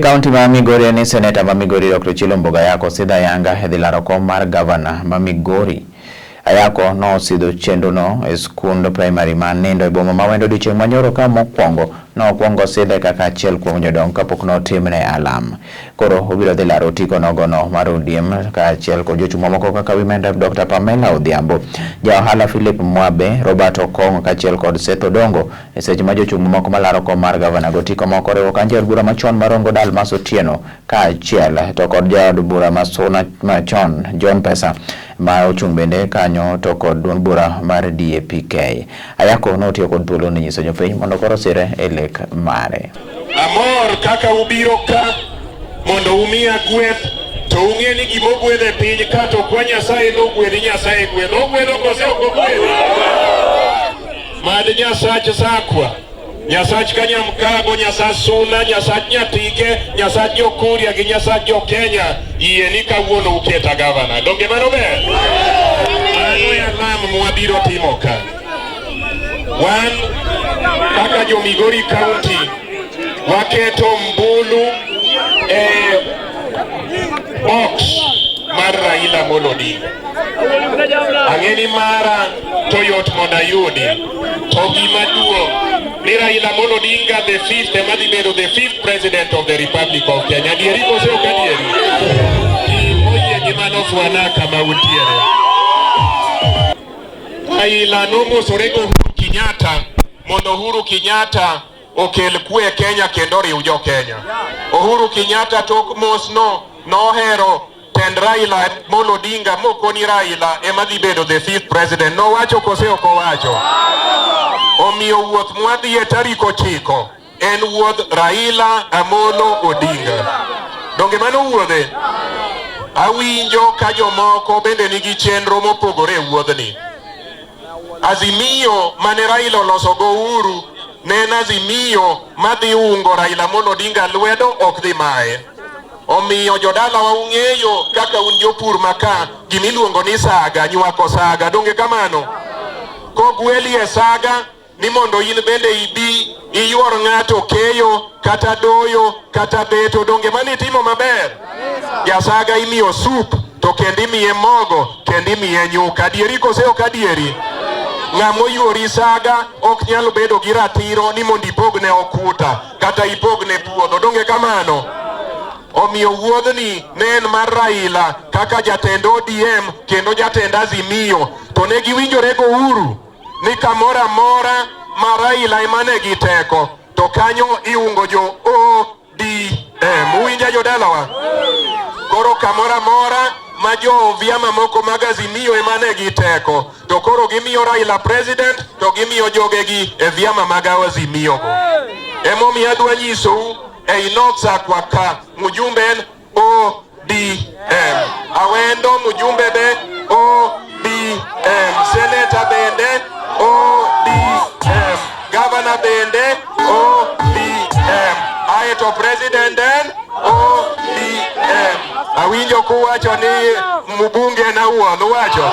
Kaunti ma Migori ni Seneta ma Migori Dr. Chilombo Ayako sidha yanga hedhilaro kom mar gavana ma Migori. Ayako no sidho chenro no e skund primary ma nindo e boma ma wendo dichieng' manyoro ka mokwongo no sidhe kaka achiel kuom jodong kapok no timne alam. Koro obiro dhi laro tiko nogono mar ODM ka achiel kod jochung' mamoko kaka Women Rep Dr. Pamela Odhiambo, ja ohala Philip Mwabe, Robert Okong kachiel kod Seth Odongo e seche ma jochung' mamoko malaro kom mar gavana go tiko moko riwo kanjer bura machon marongo Dalmas Otieno ka achiel to kod jaod bura masuna machon John Pesa ma ochung' bende kanyo to kod duond bura mar DAPK. Ayako notiyo kod thuolo ni nyiso jopiny mondo koro sire e lek mare. Amor kaka ubiro ka mondo umiya gweth to ung'e ni gima ogwedhe piny ka to kwa Nyasaye nogwedhi Nyasaye gwedho ogwedho kose ok ogwedho. Mad Nyasach Sakwa, Nyasach Kanyamkago, Nyasach Suna, Nyasach Nyatike, Nyasach Jokuria gi Nyasach Jokenya yie ni kawuono uketa gavana. Donge mano ber? Ano ya lam mwabiro timo ka. Wan kaka jo Migori County waketo mbulu box mar Raila Amolo Odinga. Ang'eni mara Toyota Modayudi to gima duong' ni Raila Amolo Odinga the fifth madhi bedo the fifth president of the Republic of Kenya. Dieri kose ok adieri? Oye gima nofwana kama untiere. Raila nomosore go Uhuru Kenyatta mondo Uhuru Kenyatta okel kwe Kenya kendo riw jo Kenya. Uhuru Kenyatta tok mosno nohero tend Raila Amolo Odinga mokoni Raila ema dhi bedo the fifth president. Nowacho kose ok owacho? Omiyo wuoth mwadhi e tarik 9 en wuodh Raila Amolo Odinga. Donge mano wuodhe? Awinjo ka jomoko bende nigi chenro mopogore e wuodhni. Azimio mane Raila oloso go Uhuru ne en azimio madhi ungo Raila Amolo Odinga lwedo ok dhi mae. Omiyo jodala wa ung'eyo kaka un jopur maka gimiluongo ni saga, nywako saga. Donge kamano? Kogweli e saga ni mondo in bende ibi iywor ng'ato keyo kata doyo kata beto. Donge mani timo maber? Ja saga imiyo sup to kendi miye mogo kendi miye nyuka. Adieri kose ok adieri? Ng'amo yuori saga ok nyalo bedo gi ratiro ni mondo ipogne okuta kata ipogne puodho. Donge kamano? Omiyo wuodhni ne en mar Raila kaka jatend ODM kendo jatend Azimio, to ne giwinjore go Uhuru ni kamora mora ma Raila emane gi teko to kanyo iungo jo ODM. Uwinja jodalawa? Koro kamora mora ma jo vyama moko mag Azimio emane gi teko to koro gimiyo Raila president to gimiyo jogegi e vyama mag Azimio go. Emomiyo adwa nyisou ei North Sakwa ka mujumbe en ODM. Awendo mujumbe be ODM. Senator bende ODM. Governor bende ODM. Aeto president en ODM. Awinjo kuwacho ni mbunge na uono wacho.